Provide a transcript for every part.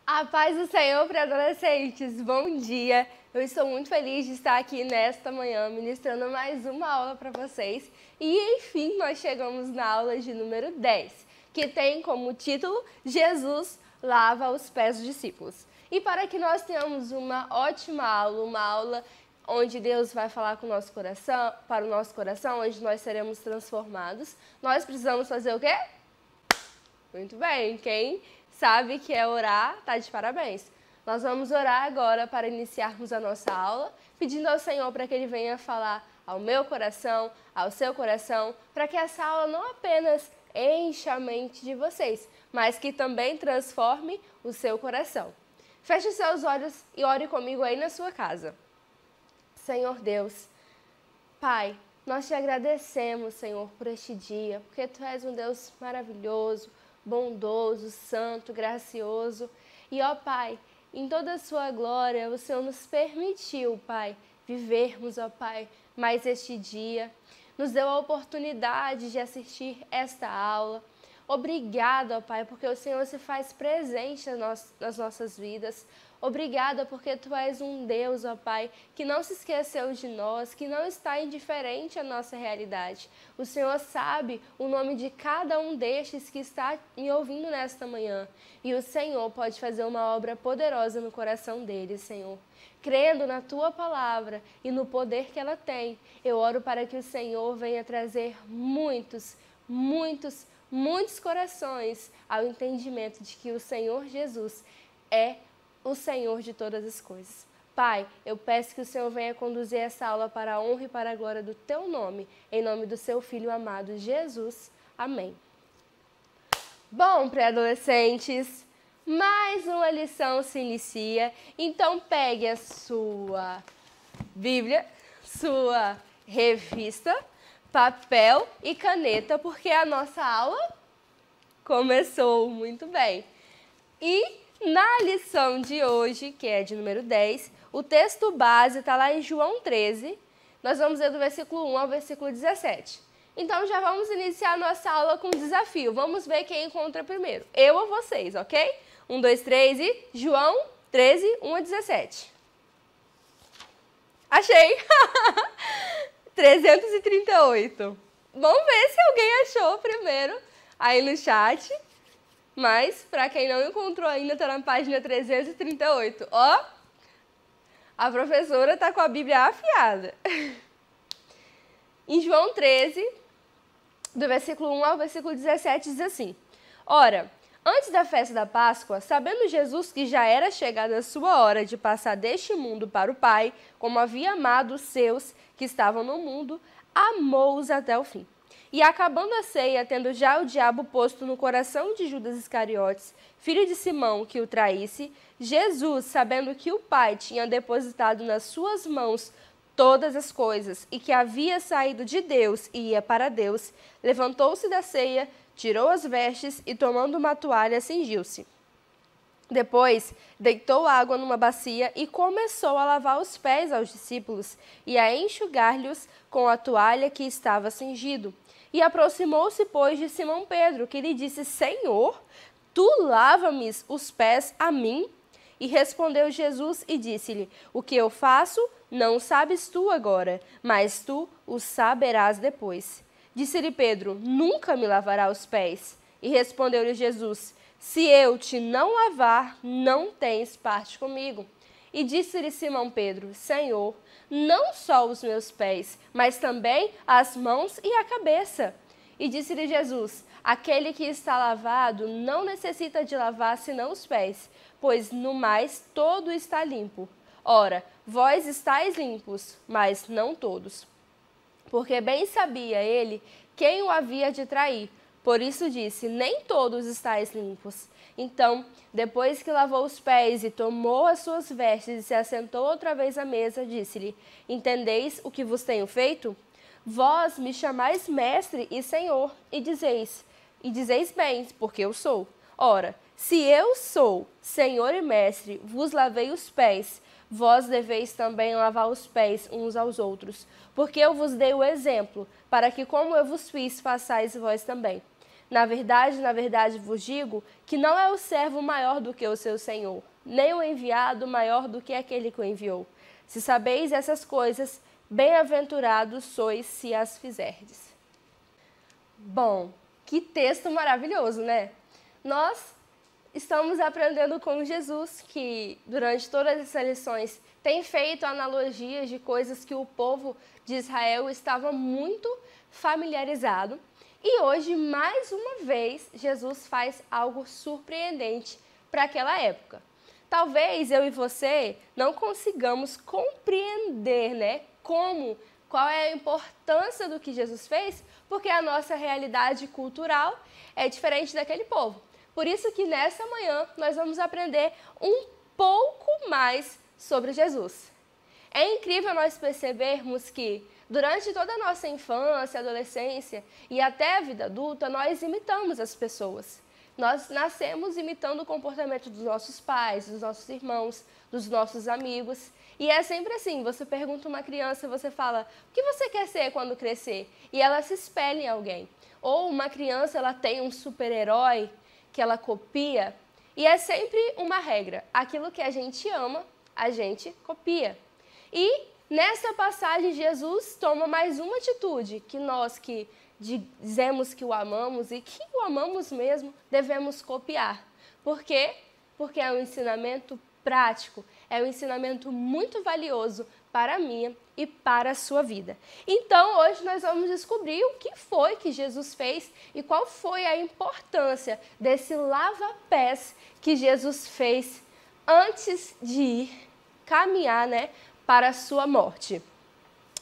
A paz do Senhor para adolescentes, bom dia! Eu estou muito feliz de estar aqui nesta manhã ministrando mais uma aula para vocês e enfim nós chegamos na aula de número 10, que tem como título Jesus lava os pés dos discípulos. E para que nós tenhamos uma ótima aula, uma aula onde Deus vai falar com o nosso coração, para o nosso coração, onde nós seremos transformados, nós precisamos fazer o quê? Muito bem, quem sabe que é orar, tá de parabéns. Nós vamos orar agora para iniciarmos a nossa aula, pedindo ao Senhor para que Ele venha falar ao meu coração, ao seu coração, para que essa aula não apenas encha a mente de vocês, mas que também transforme o seu coração. Feche os seus olhos e ore comigo aí na sua casa. Senhor Deus, Pai, nós te agradecemos, Senhor, por este dia, porque Tu és um Deus maravilhoso, bondoso, santo, gracioso. E, ó Pai, em toda a sua glória, o Senhor nos permitiu, Pai, vivermos, ó Pai, mais este dia. Nos deu a oportunidade de assistir esta aula. Obrigada, ó Pai, porque o Senhor se faz presente nas nossas vidas. Obrigada porque Tu és um Deus, ó Pai, que não se esqueceu de nós, que não está indiferente à nossa realidade. O Senhor sabe o nome de cada um destes que está me ouvindo nesta manhã. E o Senhor pode fazer uma obra poderosa no coração deles, Senhor. Crendo na Tua palavra e no poder que ela tem, eu oro para que o Senhor venha trazer muitos corações ao entendimento de que o Senhor Jesus é o Senhor de todas as coisas. Pai, eu peço que o Senhor venha conduzir essa aula para a honra e para a glória do Teu nome, em nome do Seu Filho amado Jesus. Amém. Bom, pré-adolescentes, mais uma lição se inicia, então pegue a sua Bíblia, sua revista, papel e caneta, porque a nossa aula começou muito bem. E na lição de hoje, que é de número 10, o texto base está lá em João 13, nós vamos ler do versículo 1 ao versículo 17. Então já vamos iniciar a nossa aula com um desafio, vamos ver quem encontra primeiro, eu ou vocês, ok? 1, 2, 3 e João 13, 1 a 17. Achei! 338. Vamos ver se alguém achou primeiro aí no chat. Mas, para quem não encontrou ainda, está na página 338. Ó, a professora está com a Bíblia afiada. Em João 13, do versículo 1 ao versículo 17, diz assim: Ora, antes da festa da Páscoa, sabendo Jesus que já era chegada a sua hora de passar deste mundo para o Pai, como havia amado os seus que estavam no mundo, amou-os até o fim. E acabando a ceia, tendo já o diabo posto no coração de Judas Iscariotes, filho de Simão, que o traísse, Jesus, sabendo que o Pai tinha depositado nas suas mãos todas as coisas e que havia saído de Deus e ia para Deus, levantou-se da ceia, tirou as vestes e, tomando uma toalha, cingiu-se. Depois, deitou água numa bacia e começou a lavar os pés aos discípulos e a enxugar-lhes com a toalha que estava cingido. E aproximou-se, pois, de Simão Pedro, que lhe disse: Senhor, tu lava-me os pés a mim? E respondeu Jesus e disse-lhe: O que eu faço, não sabes tu agora, mas tu o saberás depois. Disse-lhe Pedro: Nunca me lavará os pés. E respondeu-lhe Jesus: Se eu te não lavar, não tens parte comigo. E disse-lhe Simão Pedro: Senhor, não só os meus pés, mas também as mãos e a cabeça. E disse-lhe Jesus: Aquele que está lavado não necessita de lavar senão os pés, pois no mais todo está limpo. Ora, vós estáis limpos, mas não todos. Porque bem sabia ele quem o havia de trair. Por isso disse: Nem todos estáis limpos. Então, depois que lavou os pés e tomou as suas vestes e se assentou outra vez à mesa, disse-lhe: Entendeis o que vos tenho feito? Vós me chamais mestre e senhor, e dizeis bem, porque eu sou. Ora, se eu sou senhor e mestre, vos lavei os pés, vós deveis também lavar os pés uns aos outros, porque eu vos dei o exemplo, para que como eu vos fiz, façais vós também. Na verdade vos digo que não é o servo maior do que o seu senhor, nem o enviado maior do que aquele que o enviou. Se sabeis essas coisas, bem-aventurados sois se as fizerdes. Bom, que texto maravilhoso, né? Nós estamos aprendendo com Jesus, que durante todas essas lições tem feito analogias de coisas que o povo de Israel estava muito familiarizado. E hoje, mais uma vez, Jesus faz algo surpreendente para aquela época. Talvez eu e você não consigamos compreender, né, qual é a importância do que Jesus fez, porque a nossa realidade cultural é diferente daquele povo. Por isso que nessa manhã nós vamos aprender um pouco mais sobre Jesus. É incrível nós percebermos que durante toda a nossa infância, adolescência e até a vida adulta, nós imitamos as pessoas. Nós nascemos imitando o comportamento dos nossos pais, dos nossos irmãos, dos nossos amigos. E é sempre assim, você pergunta a uma criança, você fala, o que você quer ser quando crescer? E ela se espelha em alguém. Ou uma criança, ela tem um super-herói que ela copia. E é sempre uma regra, aquilo que a gente ama, a gente copia. E nessa passagem, Jesus toma mais uma atitude que nós que dizemos que o amamos e que o amamos mesmo, devemos copiar. Por quê? Porque é um ensinamento prático, é um ensinamento muito valioso para a minha e para a sua vida. Então, hoje nós vamos descobrir o que foi que Jesus fez e qual foi a importância desse lava-pés que Jesus fez antes de ir caminhar, né, para a sua morte.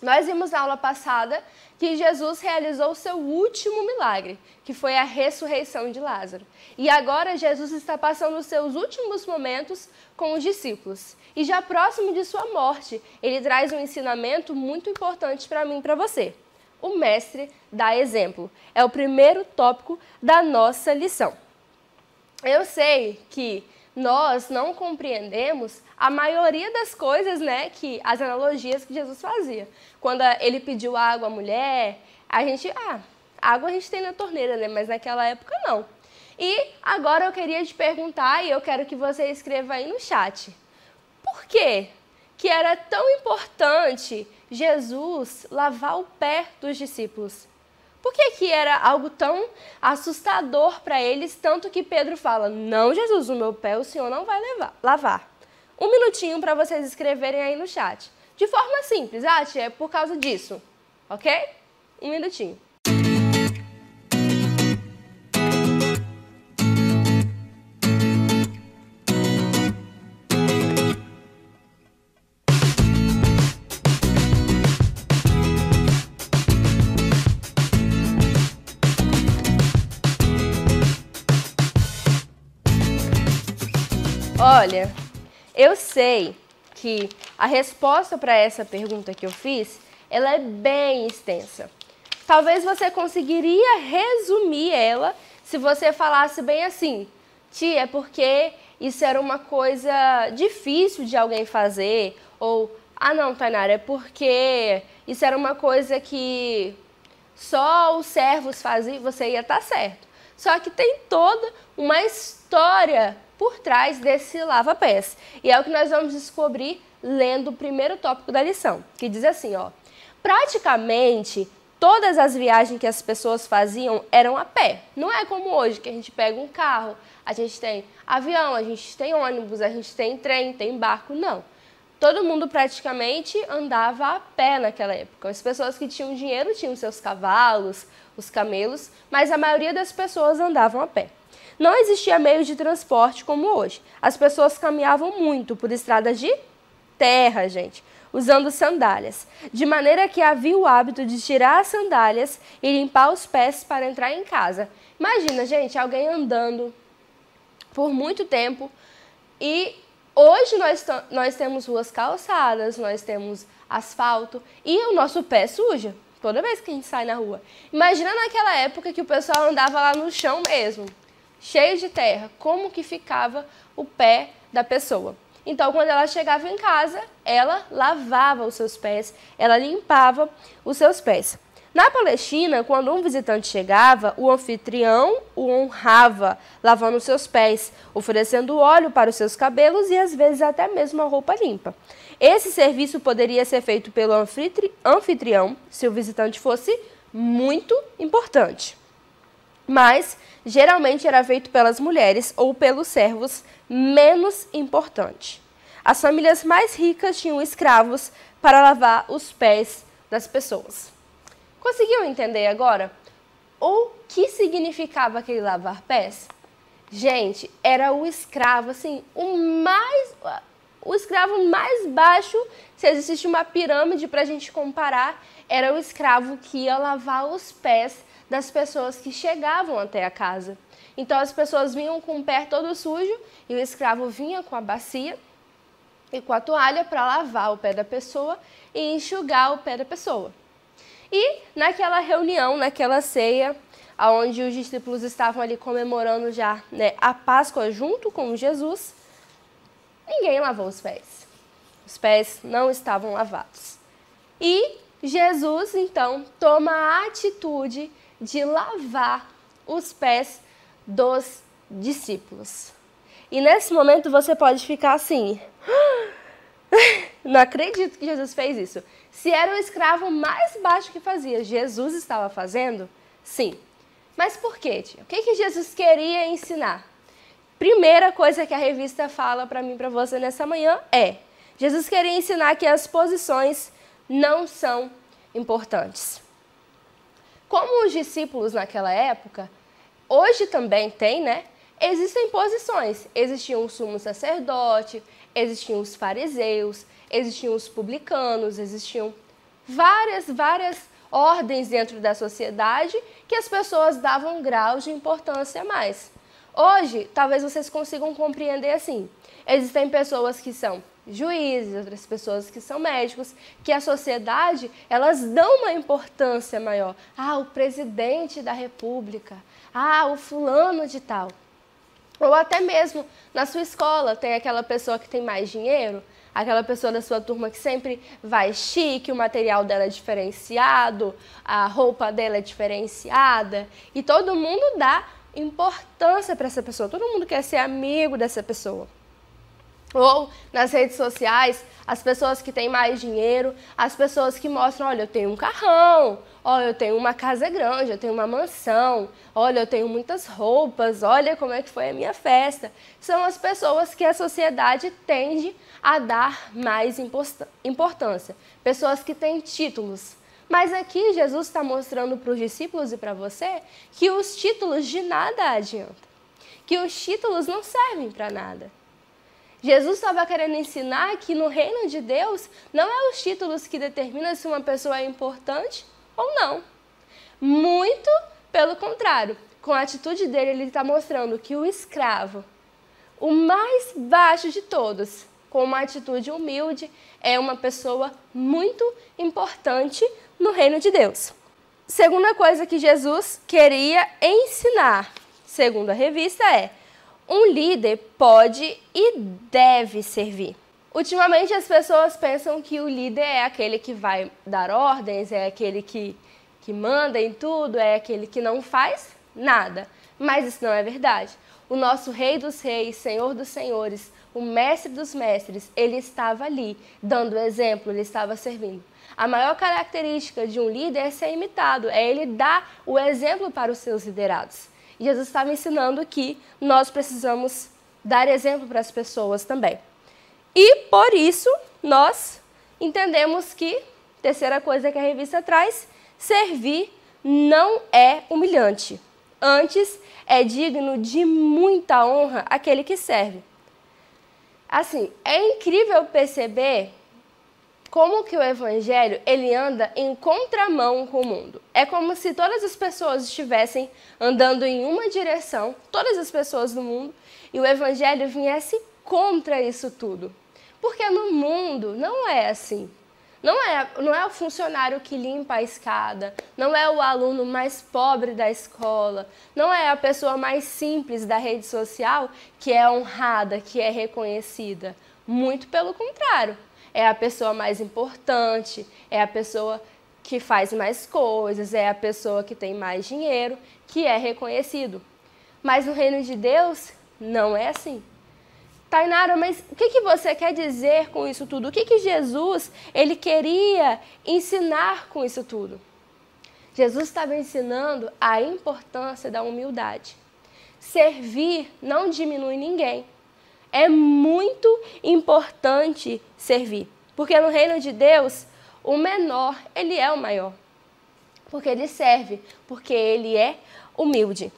Nós vimos na aula passada que Jesus realizou o seu último milagre, que foi a ressurreição de Lázaro. E agora Jesus está passando os seus últimos momentos com os discípulos. E já próximo de sua morte, ele traz um ensinamento muito importante para mim e para você. O mestre dá exemplo. É o primeiro tópico da nossa lição. Eu sei que nós não compreendemos a maioria das coisas, né, as analogias que Jesus fazia. Quando ele pediu água à mulher, a gente, água a gente tem na torneira, né, mas naquela época não. E agora eu queria te perguntar, e eu quero que você escreva aí no chat, por que era tão importante Jesus lavar o pé dos discípulos? Por que era algo tão assustador para eles, tanto que Pedro fala, não, Jesus, o meu pé o Senhor não vai lavar. Um minutinho para vocês escreverem aí no chat. De forma simples, tia, é por causa disso, ok? Um minutinho. Olha, eu sei que a resposta para essa pergunta que eu fiz, ela é bem extensa. Talvez você conseguiria resumir ela se você falasse bem assim, tia, é porque isso era uma coisa difícil de alguém fazer, ou, não, Tainara, é porque isso era uma coisa que só os servos faziam, você ia estar certo. Só que tem toda uma história por trás desse lava-pés. E é o que nós vamos descobrir lendo o primeiro tópico da lição, que diz assim, praticamente todas as viagens que as pessoas faziam eram a pé. Não é como hoje, que a gente pega um carro, a gente tem avião, a gente tem ônibus, a gente tem trem, tem barco, não. Todo mundo praticamente andava a pé naquela época. As pessoas que tinham dinheiro tinham seus cavalos, os camelos, mas a maioria das pessoas andavam a pé. Não existia meio de transporte como hoje. As pessoas caminhavam muito por estradas de terra, gente, usando sandálias. De maneira que havia o hábito de tirar as sandálias e limpar os pés para entrar em casa. Imagina, gente, alguém andando por muito tempo e hoje nós temos ruas calçadas, nós temos asfalto e o nosso pé suja toda vez que a gente sai na rua. Imagina naquela época que o pessoal andava lá no chão mesmo, cheio de terra, como que ficava o pé da pessoa. Então, quando ela chegava em casa, ela lavava os seus pés, ela limpava os seus pés. Na Palestina, quando um visitante chegava, o anfitrião o honrava, lavando os seus pés, oferecendo óleo para os seus cabelos e, às vezes, até mesmo a roupa limpa. Esse serviço poderia ser feito pelo anfitrião se o visitante fosse muito importante. Mas, geralmente, era feito pelas mulheres ou pelos servos menos importantes. As famílias mais ricas tinham escravos para lavar os pés das pessoas. Conseguiu entender agora o que significava aquele lavar pés? Gente, era o escravo, assim, o escravo mais baixo, se existisse uma pirâmide para a gente comparar, era o escravo que ia lavar os pés das pessoas que chegavam até a casa. Então as pessoas vinham com o pé todo sujo e o escravo vinha com a bacia e com a toalha para lavar o pé da pessoa e enxugar o pé da pessoa. E naquela reunião, naquela ceia, onde os discípulos estavam ali comemorando já, né, a Páscoa junto com Jesus, ninguém lavou os pés. Os pés não estavam lavados. E Jesus, então, toma a atitude de lavar os pés dos discípulos. E nesse momento você pode ficar assim, não acredito que Jesus fez isso. Se era o escravo mais baixo que fazia, Jesus estava fazendo? Sim. Mas por quê, tia? O que Jesus queria ensinar? Primeira coisa que a revista fala para mim e para você nessa manhã é: Jesus queria ensinar que as posições não são importantes. Como os discípulos naquela época, hoje também tem, né? Existem posições. Existiam o sumo sacerdote, existiam os fariseus, existiam os publicanos, existiam várias ordens dentro da sociedade que as pessoas davam graus de importância a mais. Hoje, talvez vocês consigam compreender assim: existem pessoas que são juízes, outras pessoas que são médicos, que a sociedade, elas dão uma importância maior. Ah, o presidente da república, ah, o fulano de tal. Ou até mesmo na sua escola tem aquela pessoa que tem mais dinheiro, aquela pessoa da sua turma que sempre vai chique, o material dela é diferenciado, a roupa dela é diferenciada, e todo mundo dá importância para essa pessoa, todo mundo quer ser amigo dessa pessoa. Ou nas redes sociais, as pessoas que têm mais dinheiro, as pessoas que mostram: olha, eu tenho um carrão, olha, eu tenho uma casa grande, eu tenho uma mansão, olha, eu tenho muitas roupas, olha como é que foi a minha festa. São as pessoas que a sociedade tende a dar mais importância. Pessoas que têm títulos. Mas aqui Jesus está mostrando para os discípulos e para você que os títulos de nada adiantam. Que os títulos não servem para nada. Jesus estava querendo ensinar que no reino de Deus não é os títulos que determinam se uma pessoa é importante ou não. Muito pelo contrário. Com a atitude dele, ele está mostrando que o escravo, o mais baixo de todos, com uma atitude humilde, é uma pessoa muito importante no reino de Deus. Segunda coisa que Jesus queria ensinar, segundo a revista, é: um líder pode e deve servir. Ultimamente as pessoas pensam que o líder é aquele que vai dar ordens, é aquele que manda em tudo, é aquele que não faz nada. Mas isso não é verdade. O nosso Rei dos Reis, Senhor dos Senhores, o Mestre dos Mestres, ele estava ali, dando exemplo, ele estava servindo. A maior característica de um líder é ser imitado, é ele dar o exemplo para os seus liderados. E Jesus estava ensinando que nós precisamos dar exemplo para as pessoas também. E por isso nós entendemos que, terceira coisa que a revista traz, servir não é humilhante. Antes, é digno de muita honra aquele que serve. Assim, é incrível perceber como que o evangelho, ele anda em contramão com o mundo. É como se todas as pessoas estivessem andando em uma direção, todas as pessoas do mundo, e o evangelho viesse contra isso tudo. Porque no mundo não é assim. Não é o funcionário que limpa a escada, não é o aluno mais pobre da escola, não é a pessoa mais simples da rede social que é honrada, que é reconhecida. Muito pelo contrário. É a pessoa mais importante, é a pessoa que faz mais coisas, é a pessoa que tem mais dinheiro, que é reconhecido. Mas no reino de Deus, não é assim. Tainara, mas o que você quer dizer com isso tudo? O que Jesus ele queria ensinar com isso tudo? Jesus estava ensinando a importância da humildade. Servir não diminui ninguém. É muito importante servir, porque no reino de Deus, o menor, ele é o maior. Porque ele serve, porque ele é humilde.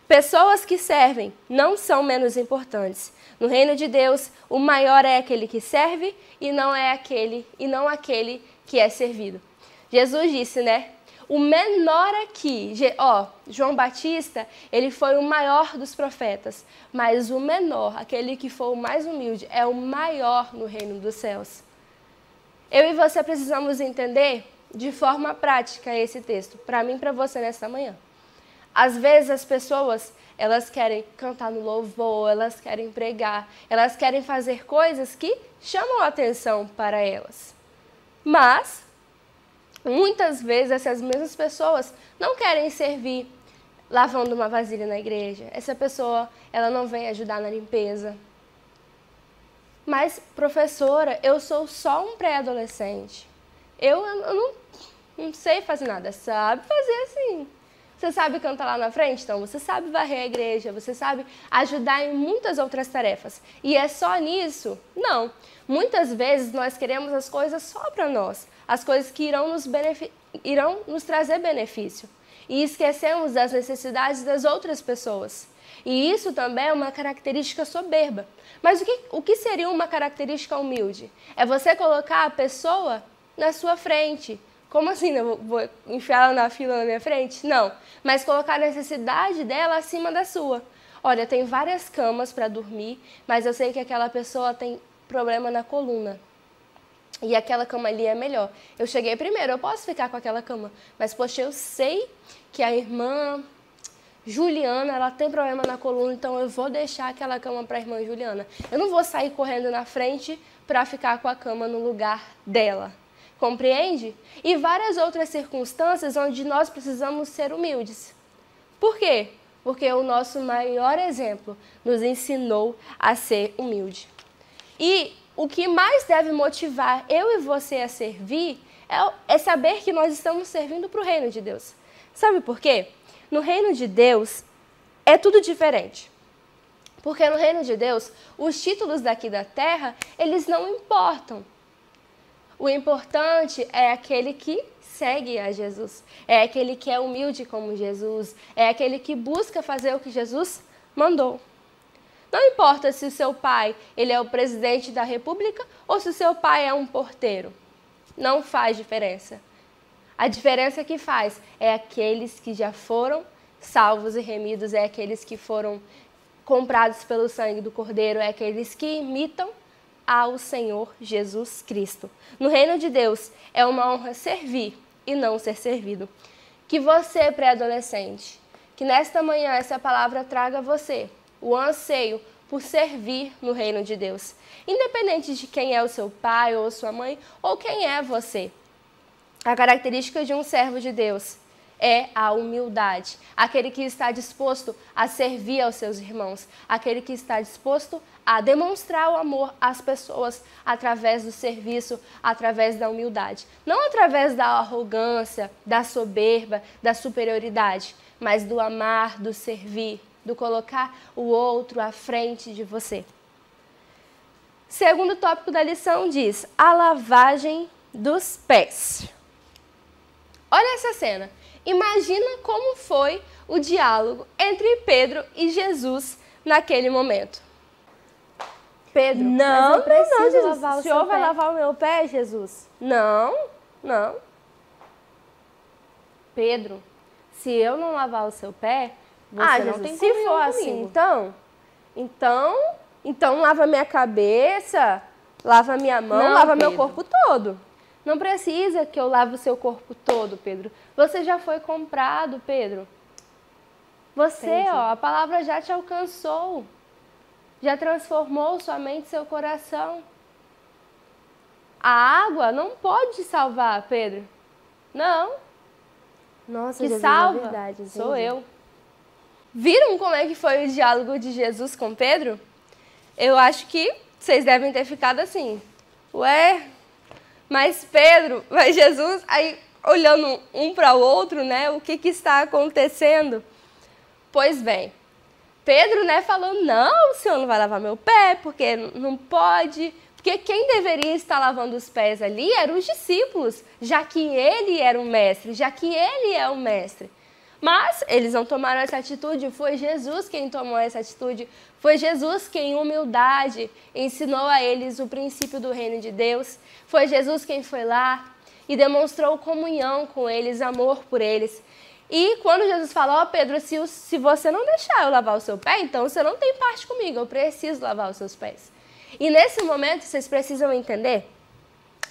Pessoas que servem não são menos importantes. No reino de Deus, o maior é aquele que serve e não aquele que é servido. Jesus disse, né? O menor aqui, João Batista, ele foi o maior dos profetas, mas o menor, aquele que foi o mais humilde, é o maior no reino dos céus. Eu e você precisamos entender de forma prática esse texto, para mim e para você nesta manhã. Às vezes as pessoas, elas querem cantar no louvor, elas querem pregar, elas querem fazer coisas que chamam a atenção para elas. Mas muitas vezes essas mesmas pessoas não querem servir lavando uma vasilha na igreja. Essa pessoa, ela não vem ajudar na limpeza. Mas, professora, eu sou só um pré-adolescente. Eu não sei fazer nada. Sabe fazer assim. Você sabe cantar lá na frente? Então, você sabe varrer a igreja, você sabe ajudar em muitas outras tarefas. E é só nisso? Não. Muitas vezes nós queremos as coisas só para nós, as coisas que irão nos trazer benefício. E esquecemos das necessidades das outras pessoas. E isso também é uma característica soberba. Mas o que seria uma característica humilde? É você colocar a pessoa na sua frente. Como assim? Eu vou enfiar ela na fila na minha frente? Não. Mas colocar a necessidade dela acima da sua. Olha, tem várias camas para dormir, mas eu sei que aquela pessoa tem problema na coluna. E aquela cama ali é melhor. Eu cheguei primeiro, eu posso ficar com aquela cama. Mas, poxa, eu sei que a irmã Juliana, ela tem problema na coluna, então eu vou deixar aquela cama para a irmã Juliana. Eu não vou sair correndo na frente para ficar com a cama no lugar dela. Compreende? E várias outras circunstâncias onde nós precisamos ser humildes. Por quê? Porque o nosso maior exemplo nos ensinou a ser humilde. E o que mais deve motivar eu e você a servir é saber que nós estamos servindo para o reino de Deus. Sabe por quê? No reino de Deus é tudo diferente. Porque no reino de Deus, os títulos daqui da terra, eles não importam. O importante é aquele que segue a Jesus, é aquele que é humilde como Jesus, é aquele que busca fazer o que Jesus mandou. Não importa se o seu pai ele é o presidente da república ou se o seu pai é um porteiro. Não faz diferença. A diferença que faz é aqueles que já foram salvos e remidos, é aqueles que foram comprados pelo sangue do Cordeiro, é aqueles que imitam ao Senhor Jesus Cristo. No reino de Deus, é uma honra servir e não ser servido. Que você, pré-adolescente, que nesta manhã essa palavra traga a você o anseio por servir no reino de Deus. Independente de quem é o seu pai ou sua mãe, ou quem é você. A característica de um servo de Deus é a humildade, aquele que está disposto a servir aos seus irmãos, aquele que está disposto a demonstrar o amor às pessoas através do serviço, através da humildade. Não através da arrogância, da soberba, da superioridade, mas do amar, do servir, do colocar o outro à frente de você. Segundo tópico da lição diz, a lavagem dos pés. Olha essa cena. Imagina como foi o diálogo entre Pedro e Jesus naquele momento. Pedro, não, mas eu preciso Jesus. lavar o O senhor seu vai pé. lavar o meu pé, Jesus? Não. Pedro, se eu não lavar o seu pé, você não Jesus, tem se comunhão for comigo. assim, Então lava minha cabeça, lava minha mão, Não, lava meu Pedro. corpo todo. Não precisa que eu lave o seu corpo todo, Pedro. Você já foi comprado, Pedro. Você, Entendi. a palavra já te alcançou. já transformou sua mente e seu coração. A água não pode te salvar, Pedro. Não. Nossa, Que Jesus, salva é verdade, sou entendi. eu. Viram como é que foi o diálogo de Jesus com Pedro? Eu acho que vocês devem ter ficado assim. Ué, mas Pedro, mas Jesus, aí olhando um para o outro, né? O que está acontecendo? Pois bem, Pedro, né, falou, não, o Senhor não vai lavar meu pé, porque não pode. Porque quem deveria estar lavando os pés ali eram os discípulos, já que ele era o mestre, já que ele é o mestre. Mas eles não tomaram essa atitude, foi Jesus quem tomou essa atitude, foi Jesus quem, em humildade, ensinou a eles o princípio do reino de Deus, foi Jesus quem foi lá e demonstrou comunhão com eles, amor por eles. E quando Jesus falou, ó Pedro, se você não deixar eu lavar o seu pé, então você não tem parte comigo, eu preciso lavar os seus pés. E nesse momento vocês precisam entender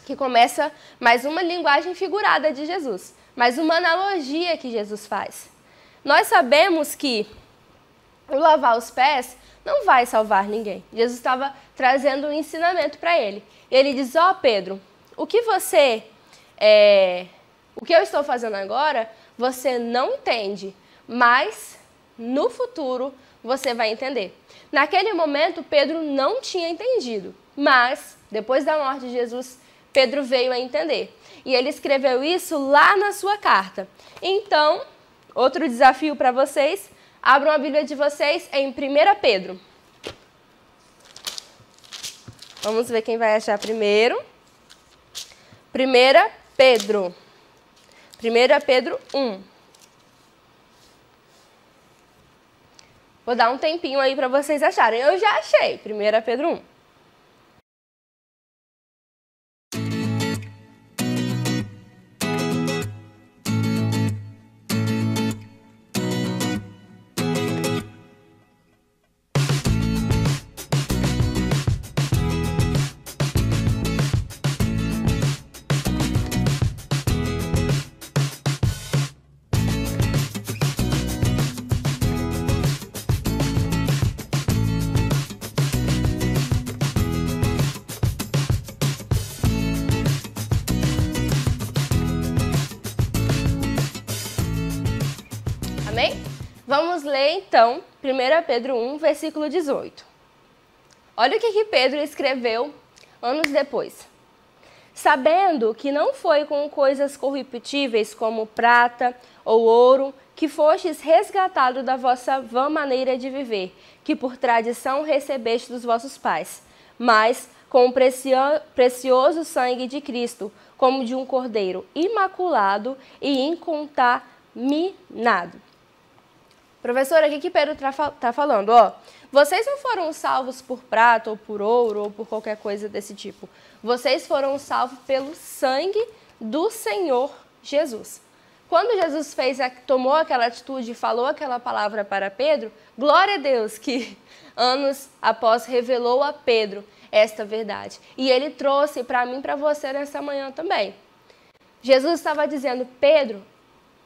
que começa mais uma linguagem figurada de Jesus, mais uma analogia que Jesus faz. Nós sabemos que o lavar os pés não vai salvar ninguém. Jesus estava trazendo um ensinamento para ele. Ele diz, ó Pedro, o que eu estou fazendo agora, você não entende, mas no futuro você vai entender. Naquele momento, Pedro não tinha entendido, mas depois da morte de Jesus, Pedro veio a entender. E ele escreveu isso lá na sua carta. Então, outro desafio para vocês, abram a Bíblia de vocês em 1 Pedro. Vamos ver quem vai achar primeiro. 1 Pedro. 1 Pedro 1. Vou dar um tempinho aí para vocês acharem. Eu já achei. 1 Pedro 1. Amém? Vamos ler então 1 Pedro 1, versículo 18. Olha o que Pedro escreveu anos depois. Sabendo que não foi com coisas corruptíveis como prata ou ouro que fostes resgatados da vossa vã maneira de viver, que por tradição recebeste dos vossos pais, mas com o precioso sangue de Cristo, como de um cordeiro imaculado e incontaminado. Professora, o que Pedro está falando? Ó, vocês não foram salvos por prata ou por ouro ou por qualquer coisa desse tipo. Vocês foram salvos pelo sangue do Senhor Jesus. Quando Jesus tomou aquela atitude e falou aquela palavra para Pedro, glória a Deus que anos após revelou a Pedro esta verdade. E ele trouxe para mim e para você nessa manhã também. Jesus estava dizendo, Pedro,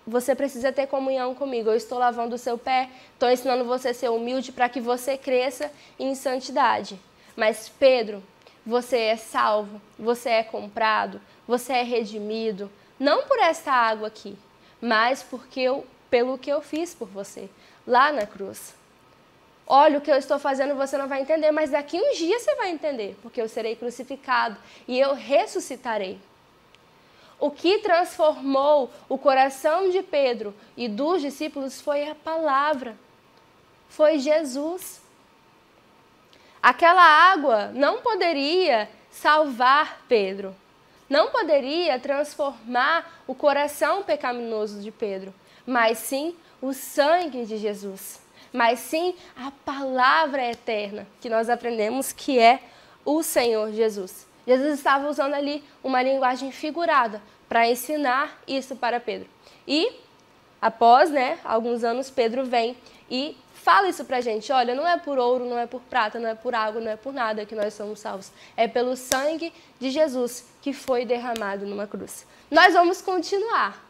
você precisa ter comunhão comigo. Eu estou lavando o seu pé, estou ensinando você a ser humilde para que você cresça em santidade. Mas Pedro, você é salvo, você é comprado, você é redimido, não por esta água aqui, mas pelo que eu fiz por você, lá na cruz. Olha, o que eu estou fazendo você não vai entender, mas daqui uns dias você vai entender, porque eu serei crucificado e eu ressuscitarei. O que transformou o coração de Pedro e dos discípulos foi a palavra, foi Jesus. Aquela água não poderia salvar Pedro, não poderia transformar o coração pecaminoso de Pedro, mas sim o sangue de Jesus, mas sim a palavra eterna que nós aprendemos que é o Senhor Jesus. Jesus estava usando ali uma linguagem figurada para ensinar isso para Pedro. E após, alguns anos, Pedro vem e fala isso para a gente. Olha, não é por ouro, não é por prata, não é por água, não é por nada que nós somos salvos. É pelo sangue de Jesus que foi derramado numa cruz. Nós vamos continuar.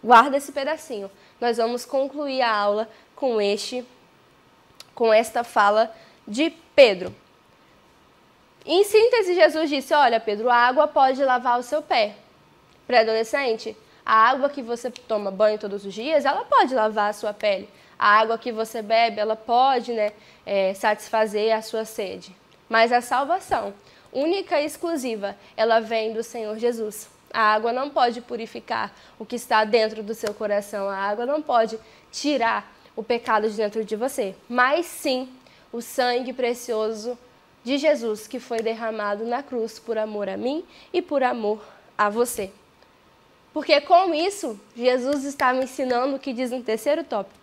Guarda esse pedacinho. Nós vamos concluir a aula com esta fala de Pedro. Em síntese, Jesus disse, olha, Pedro, a água pode lavar o seu pé. Pré-adolescente, a água que você toma banho todos os dias, ela pode lavar a sua pele. A água que você bebe, ela pode, satisfazer a sua sede. Mas a salvação, única e exclusiva, ela vem do Senhor Jesus. A água não pode purificar o que está dentro do seu coração. A água não pode tirar o pecado de dentro de você. Mas sim, o sangue precioso de Jesus que foi derramado na cruz por amor a mim e por amor a você. Porque com isso, Jesus estava ensinando o que diz no terceiro tópico,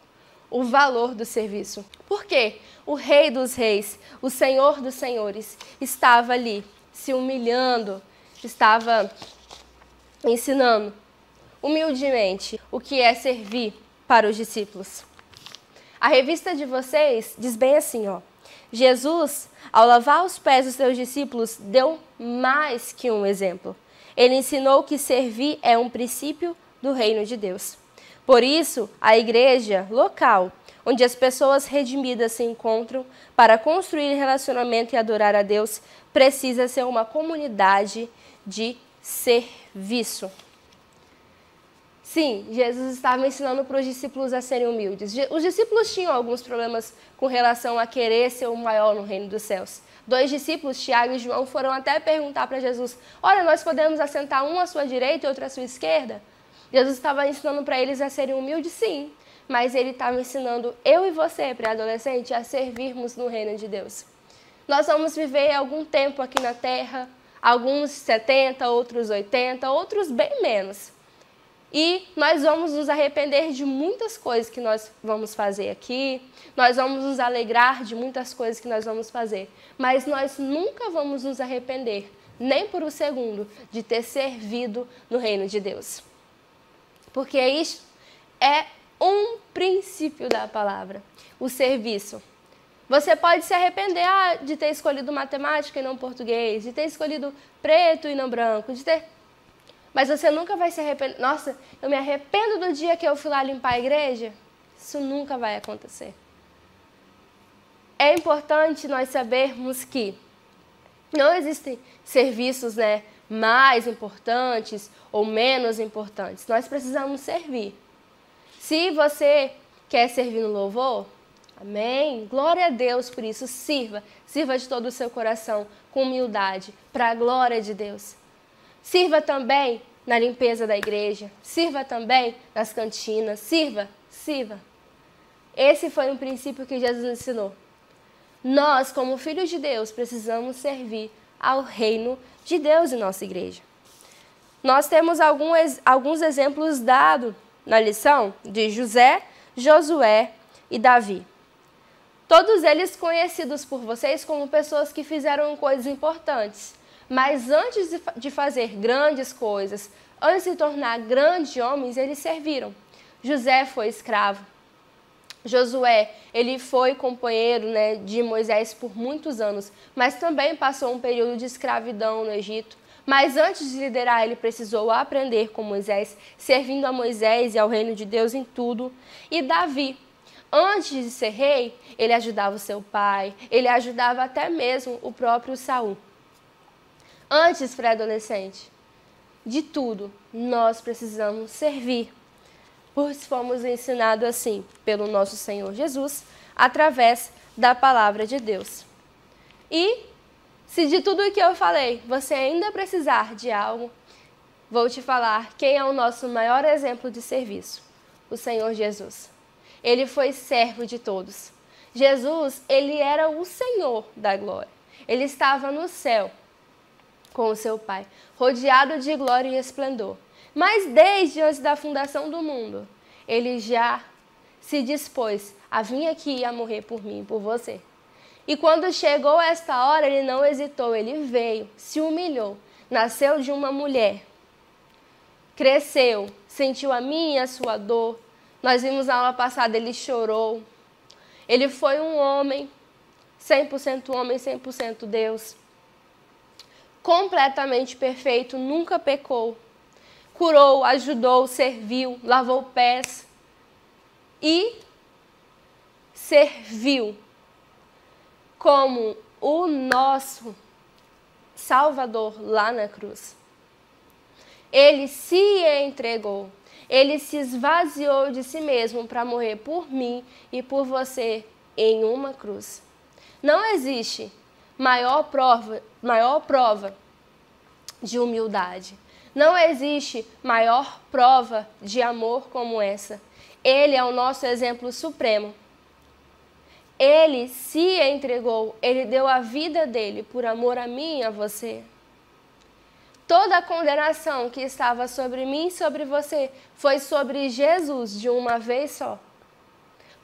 o valor do serviço. Por quê? O Rei dos Reis, o Senhor dos Senhores, estava ali se humilhando, estava ensinando humildemente o que é servir para os discípulos. A revista de vocês diz bem assim, ó. Jesus, ao lavar os pés dos seus discípulos, deu mais que um exemplo. Ele ensinou que servir é um princípio do reino de Deus. Por isso, a igreja local, onde as pessoas redimidas se encontram para construir relacionamento e adorar a Deus, precisa ser uma comunidade de serviço. Sim, Jesus estava ensinando para os discípulos a serem humildes. Os discípulos tinham alguns problemas com relação a querer ser o maior no reino dos céus. 2 discípulos, Tiago e João, foram até perguntar para Jesus, olha, nós podemos assentar um à sua direita e outro à sua esquerda? Jesus estava ensinando para eles a serem humildes, sim, mas ele estava ensinando eu e você, pré-adolescente, a servirmos no reino de Deus. Nós vamos viver algum tempo aqui na terra, alguns 70, outros 80, outros bem menos. E nós vamos nos arrepender de muitas coisas que nós vamos fazer aqui, nós vamos nos alegrar de muitas coisas que nós vamos fazer, mas nós nunca vamos nos arrepender, nem por um segundo, de ter servido no reino de Deus. Porque isso é um princípio da palavra, o serviço. Você pode se arrepender de ter escolhido matemática e não português, de ter escolhido preto e não branco, mas você nunca vai se arrepender. Nossa, eu me arrependo do dia que eu fui lá limpar a igreja. Isso nunca vai acontecer. É importante nós sabermos que não existem serviços, mais importantes ou menos importantes. Nós precisamos servir. Se você quer servir no louvor, amém? Glória a Deus por isso. Sirva de todo o seu coração, com humildade, para a glória de Deus. Sirva também na limpeza da igreja, sirva também nas cantinas, sirva. Esse foi um princípio que Jesus ensinou. Nós, como filhos de Deus, precisamos servir ao reino de Deus em nossa igreja. Nós temos alguns exemplos dados na lição de José, Josué e Davi. Todos eles conhecidos por vocês como pessoas que fizeram coisas importantes. Mas antes de fazer grandes coisas, antes de se tornar grandes homens, eles serviram. José foi escravo. Josué, ele foi companheiro de Moisés por muitos anos, mas também passou um período de escravidão no Egito. Mas antes de liderar, ele precisou aprender com Moisés, servindo a Moisés e ao reino de Deus em tudo. E Davi, antes de ser rei, ele ajudava o seu pai, ele ajudava até mesmo o próprio Saul. Antes, pré-adolescente, de tudo, nós precisamos servir, pois fomos ensinados assim pelo nosso Senhor Jesus, através da palavra de Deus. E, se de tudo o que eu falei, você ainda precisar de algo, vou te falar quem é o nosso maior exemplo de serviço, o Senhor Jesus. Ele foi servo de todos. Jesus, ele era o Senhor da glória. Ele estava no céu com o seu Pai, rodeado de glória e esplendor. Mas desde antes da fundação do mundo, ele já se dispôs a vir aqui e a morrer por mim e por você. E quando chegou esta hora, ele não hesitou, ele veio, se humilhou, nasceu de uma mulher, cresceu, sentiu a minha e a sua dor. Nós vimos na aula passada, ele chorou. Ele foi um homem, 100% Deus. Completamente perfeito, nunca pecou. Curou, ajudou, serviu, lavou pés e serviu como o nosso Salvador lá na cruz. Ele se entregou, ele se esvaziou de si mesmo para morrer por mim e por você em uma cruz. Não existe maior prova de humildade. Não existe maior prova de amor como essa. Ele é o nosso exemplo supremo. Ele se entregou, ele deu a vida dele por amor a mim e a você. Toda a condenação que estava sobre mim e sobre você foi sobre Jesus de uma vez só.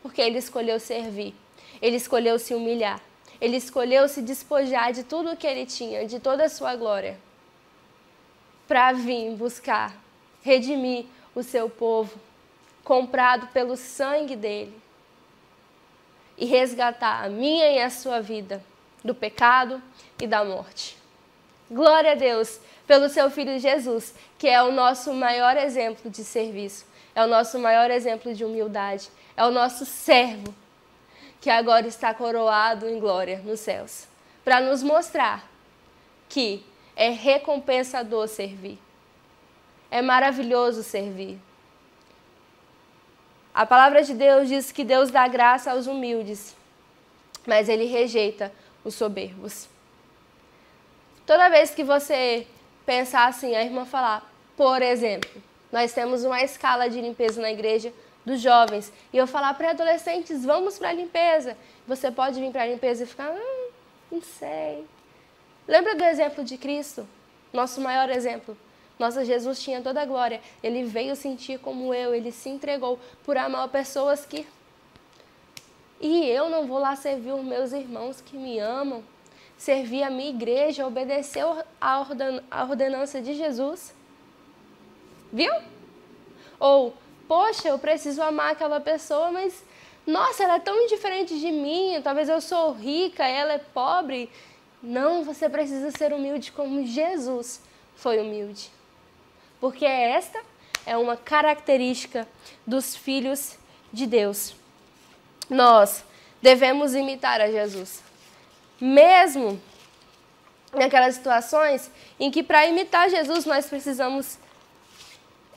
Porque ele escolheu servir, ele escolheu se humilhar, ele escolheu se despojar de tudo o que ele tinha, de toda a sua glória, para vir buscar, redimir o seu povo, comprado pelo sangue dele, e resgatar a minha e a sua vida do pecado e da morte. Glória a Deus pelo seu Filho Jesus, que é o nosso maior exemplo de serviço, é o nosso maior exemplo de humildade, é o nosso servo, que agora está coroado em glória nos céus, para nos mostrar que é recompensador servir, é maravilhoso servir. A palavra de Deus diz que Deus dá graça aos humildes, mas ele rejeita os soberbos. Toda vez que você pensar assim, a irmã falar, por exemplo, nós temos uma escala de limpeza na igreja dos jovens, e eu falar para adolescentes, vamos para a limpeza. Você pode vir para a limpeza e ficar, não sei. Lembra do exemplo de Cristo? Nosso maior exemplo. Nossa, Jesus tinha toda a glória. Ele veio sentir como eu, ele se entregou por amar pessoas que... E eu não vou lá servir os meus irmãos que me amam, servir a minha igreja, obedecer a ordenança de Jesus. Viu? Ou, poxa, eu preciso amar aquela pessoa, mas, nossa, ela é tão indiferente de mim, talvez eu sou rica, ela é pobre. Não, você precisa ser humilde como Jesus foi humilde. Porque esta é uma característica dos filhos de Deus. Nós devemos imitar a Jesus. Mesmo naquelas situações em que para imitar Jesus nós precisamos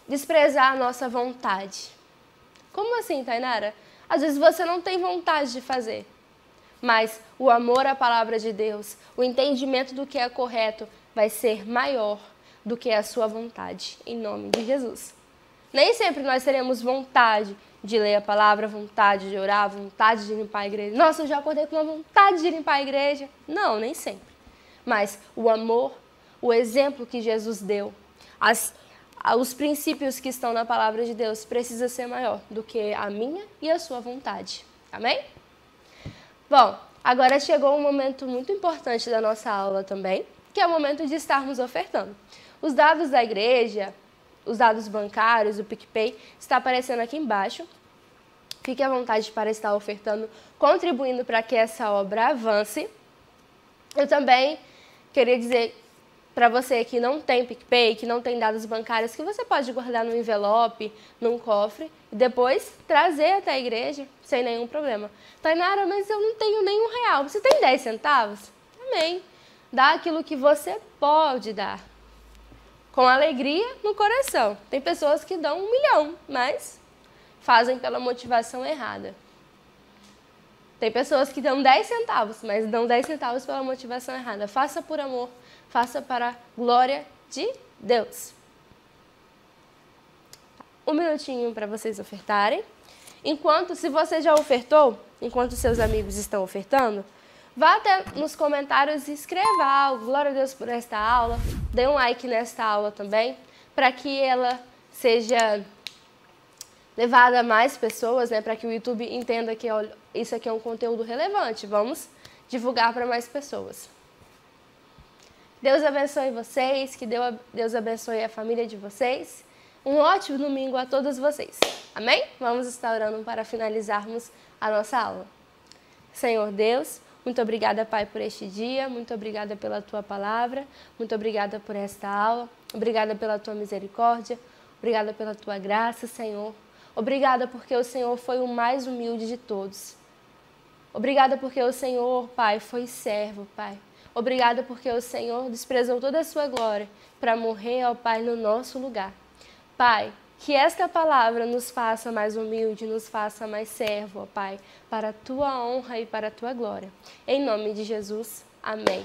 desprezar a nossa vontade. Como assim, Tainara? Às vezes você não tem vontade de fazer, mas o amor à palavra de Deus, o entendimento do que é correto vai ser maior do que a sua vontade, em nome de Jesus. Nem sempre nós teremos vontade de ler a palavra, vontade de orar, vontade de limpar a igreja. Nossa, eu já acordei com uma vontade de limpar a igreja. Não, nem sempre. Mas o amor, o exemplo que Jesus deu, os princípios que estão na palavra de Deus precisa ser maior do que a minha e a sua vontade. Amém? Bom, agora chegou um momento muito importante da nossa aula também, que é o momento de estarmos ofertando. Os dados da igreja, os dados bancários, o PicPay, está aparecendo aqui embaixo. Fique à vontade para estar ofertando, contribuindo para que essa obra avance. Eu também queria dizer para você que não tem PicPay, que não tem dados bancários, que você pode guardar no envelope, num cofre, e depois trazer até a igreja, sem nenhum problema. Tainara, mas eu não tenho nenhum real. Você tem 10 centavos? Também. Dá aquilo que você pode dar. Com alegria no coração. Tem pessoas que dão 1 milhão, mas fazem pela motivação errada. Tem pessoas que dão 10 centavos, mas dão 10 centavos pela motivação errada. Faça por amor, faça para a glória de Deus. 1 minutinho para vocês ofertarem. Se você já ofertou, enquanto seus amigos estão ofertando, vá até nos comentários e escreva algo. Glória a Deus por esta aula. Dê um like nesta aula também, para que ela seja levada a mais pessoas, né? Para que o YouTube entenda que isso aqui é um conteúdo relevante. Vamos divulgar para mais pessoas. Deus abençoe vocês, que Deus abençoe a família de vocês. Um ótimo domingo a todos vocês. Amém? Vamos estar orando para finalizarmos a nossa aula. Senhor Deus, muito obrigada, Pai, por este dia. Muito obrigada pela Tua palavra. Muito obrigada por esta aula. Obrigada pela Tua misericórdia. Obrigada pela Tua graça, Senhor. Obrigada porque o Senhor foi o mais humilde de todos. Obrigada porque o Senhor, Pai, foi servo, Pai. Obrigada porque o Senhor desprezou toda a sua glória para morrer, ó Pai, no nosso lugar. Pai, que esta palavra nos faça mais humilde, nos faça mais servo, ó Pai, para a tua honra e para a tua glória. Em nome de Jesus, amém.